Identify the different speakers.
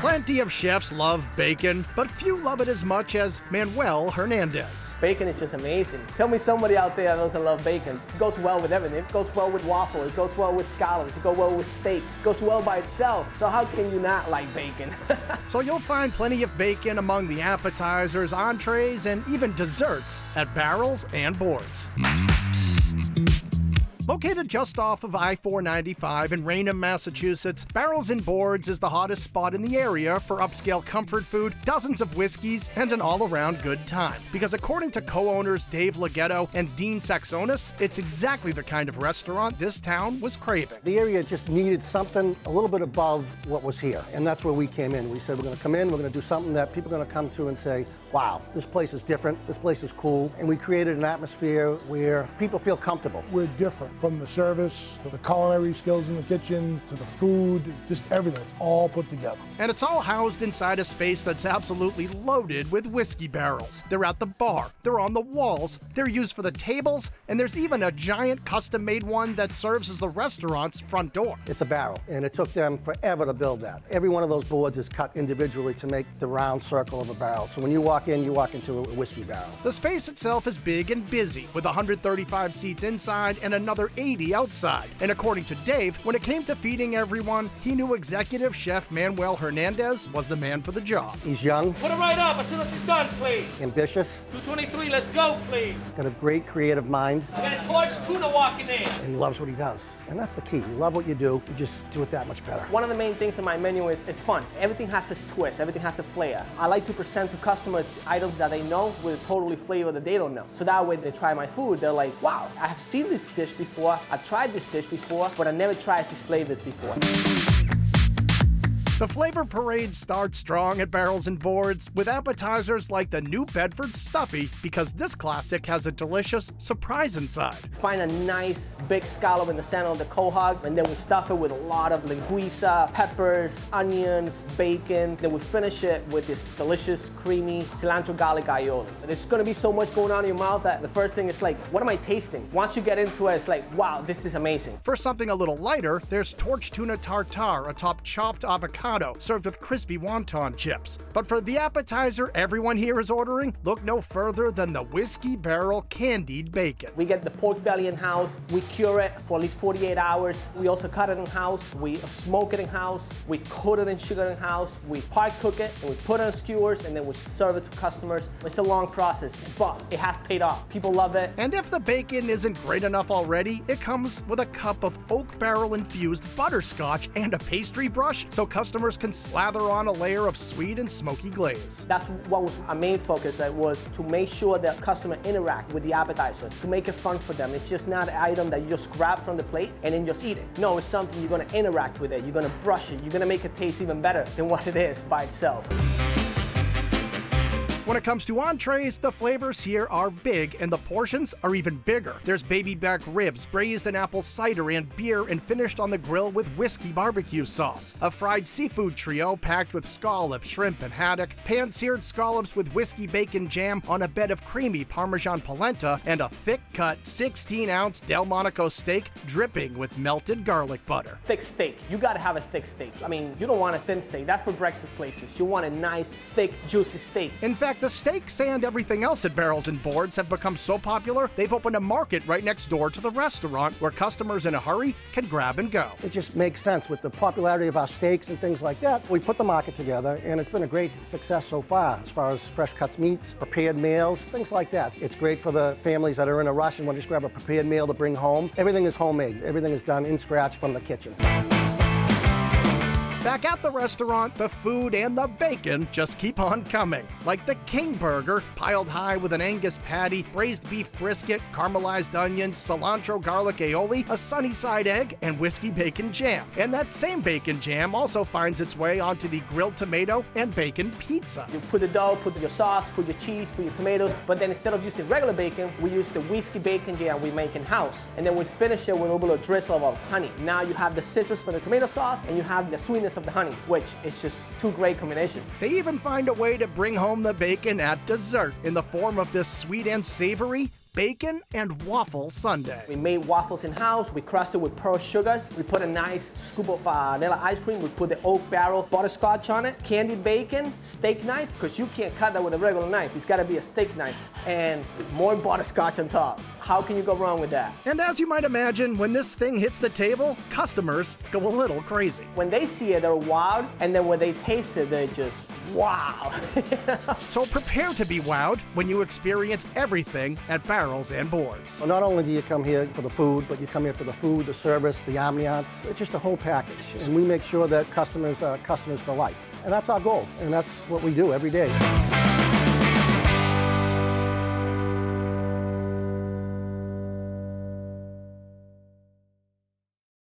Speaker 1: Plenty of chefs love bacon, but few love it as much as Manuel Hernandez.
Speaker 2: Bacon is just amazing. Tell me somebody out there that doesn't love bacon. It goes well with everything. It goes well with waffle. It goes well with scallops. It goes well with steaks. It goes well by itself. So how can you not like bacon?
Speaker 1: So you'll find plenty of bacon among the appetizers, entrees, and even desserts at Barrels and Boards. Located just off of I-495 in Raynham, Massachusetts, Barrels and Boards is the hottest spot in the area for upscale comfort food, dozens of whiskeys, and an all-around good time. Because according to co-owners Dave Leghetto and Dean Saxonis, it's exactly the kind of restaurant this town was craving.
Speaker 3: The area just needed something a little bit above what was here, and that's where we came in. We said we're going to come in, we're going to do something that people are going to come to and say, wow, this place is different, this place is cool, and we created an atmosphere where people feel comfortable.
Speaker 4: We're different. From the service, to the culinary skills in the kitchen, to the food, just everything. It's all put together.
Speaker 1: And it's all housed inside a space that's absolutely loaded with whiskey barrels. They're at the bar, they're on the walls, they're used for the tables, and there's even a giant custom-made one that serves as the restaurant's front door.
Speaker 3: It's a barrel, and it took them forever to build that. Every one of those boards is cut individually to make the round circle of a barrel. So when you walk in, you walk into a whiskey barrel.
Speaker 1: The space itself is big and busy, with 135 seats inside and another 80 outside. And according to Dave, when it came to feeding everyone, he knew executive chef Manuel Hernandez was the man for the job.
Speaker 3: He's young.
Speaker 5: Put it right up as soon as it's done, please.
Speaker 3: Ambitious.
Speaker 5: 223, let's go, please.
Speaker 3: Got a great creative mind.
Speaker 5: I got a torch tuna walking in.
Speaker 3: And he loves what he does. And that's the key. You love what you do, you just do it that much better.
Speaker 2: One of the main things in my menu is fun. Everything has its twist, everything has a flair. I like to present to customers items that they know with a totally flavor that they don't know. So that way they try my food, they're like, wow, I have seen this dish before, I've tried this dish before, but I never tried these flavors before.
Speaker 1: The flavor parade starts strong at Barrels and Boards with appetizers like the New Bedford Stuffy, because this classic has a delicious surprise inside.
Speaker 2: Find a nice big scallop in the center of the quahog, and then we stuff it with a lot of linguiça, peppers, onions, bacon. Then we finish it with this delicious, creamy cilantro garlic aioli. There's gonna be so much going on in your mouth that the first thing is like, what am I tasting? Once you get into it, it's like, wow, this is amazing.
Speaker 1: For something a little lighter, there's torch tuna tartare atop chopped avocado, served with crispy wonton chips. But for the appetizer everyone here is ordering, look no further than the Whiskey Barrel Candied Bacon.
Speaker 2: We get the pork belly in-house, we cure it for at least 48 hours. We also cut it in-house, we smoke it in-house, we coat it in sugar in-house, we part cook it, and we put it on skewers, and then we serve it to customers. It's a long process, but it has paid off. People love it.
Speaker 1: And if the bacon isn't great enough already, it comes with a cup of oak barrel infused butterscotch and a pastry brush, so customers can slather on a layer of sweet and smoky glaze.
Speaker 2: That's what was our main focus, was to make sure that customer interact with the appetizer, to make it fun for them. It's just not an item that you just grab from the plate and then just eat it. No, it's something you're gonna interact with it, you're gonna brush it, you're gonna make it taste even better than what it is by itself.
Speaker 1: When it comes to entrees, the flavors here are big and the portions are even bigger. There's baby back ribs, braised in apple cider and beer, and finished on the grill with whiskey barbecue sauce. A fried seafood trio packed with scallops, shrimp, and haddock, pan-seared scallops with whiskey bacon jam on a bed of creamy Parmesan polenta, and a thick-cut 16-ounce Delmonico steak dripping with melted garlic butter.
Speaker 2: Thick steak. You gotta have a thick steak. I mean, you don't want a thin steak. That's for breakfast places. You want a nice, thick, juicy steak.
Speaker 1: In fact, the steaks and everything else at Barrels and Boards have become so popular, they've opened a market right next door to the restaurant where customers in a hurry can grab and go.
Speaker 3: It just makes sense with the popularity of our steaks and things like that. We put the market together, and it's been a great success so far as far as fresh cuts meats, prepared meals, things like that. It's great for the families that are in a rush and want to just grab a prepared meal to bring home. Everything is homemade. Everything is done in scratch from the kitchen.
Speaker 1: Back at the restaurant, the food and the bacon just keep on coming. Like the King Burger, piled high with an Angus patty, braised beef brisket, caramelized onions, cilantro garlic aioli, a sunny side egg, and whiskey bacon jam. And that same bacon jam also finds its way onto the grilled tomato and bacon pizza.
Speaker 2: You put the dough, put your sauce, put your cheese, put your tomatoes, but then instead of using regular bacon, we use the whiskey bacon jam we make in-house. And then we finish it with a little bit of drizzle of honey. Now you have the citrus from the tomato sauce, and you have the sweetness of the honey, which is just two great combinations.
Speaker 1: They even find a way to bring home the bacon at dessert in the form of this sweet and savory bacon and waffle sundae.
Speaker 2: We made waffles in-house. We crushed it with pearl sugars. We put a nice scoop of vanilla ice cream. We put the oak barrel butterscotch on it. Candied bacon, steak knife, because you can't cut that with a regular knife. It's got to be a steak knife. And more butterscotch on top. How can you go wrong with that?
Speaker 1: And as you might imagine, when this thing hits the table, customers go a little crazy.
Speaker 2: When they see it, they're wowed, and then when they taste it, they're just, wow.
Speaker 1: So prepare to be wowed when you experience everything at Barrels and Boards.
Speaker 3: So not only do you come here for the food, but you come here for the food, the service, the ambiance. It's just a whole package. And we make sure that customers are customers for life. And that's our goal, and that's what we do every day.